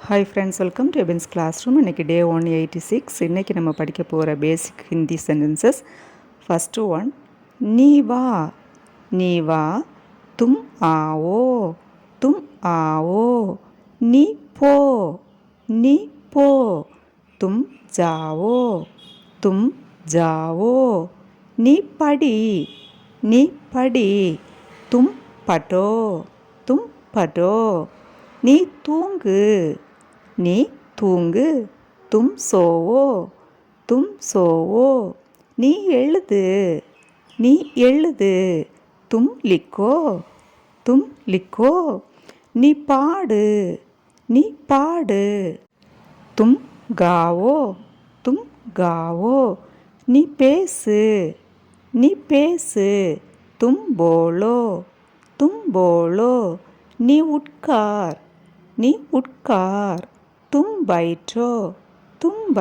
Hi friends, welcome to Ebin's class room. இன்றைக்கி day 186. இன்றைக்கி நம்ம படிக்க போகிற basic Hindi sentences. First one, நீ வா. நீ வா. தும் ஆவோ. தும் ஆவோ. நீ போ. நீ போ. தும் ஜாவோ. தும் ஜாவோ. நீ படி. நீ படி. தும் படோ. தும் படோ. நீ தூங்கு. நீ தூங்கு. தும் சோவோ. தும் சோவோ. நீ எழுது. நீ எழுது. தும் லிக்கோ. தும் லிக்கோ. நீ பாடு. நீ பாடு. தும் காவோ. தும் காவோ. நீ பேசு. நீ பேசு. தும் போலோ. தும் போலோ. நீ உட்கார். நீ உட்கார். தும் பைட்டோ. தும்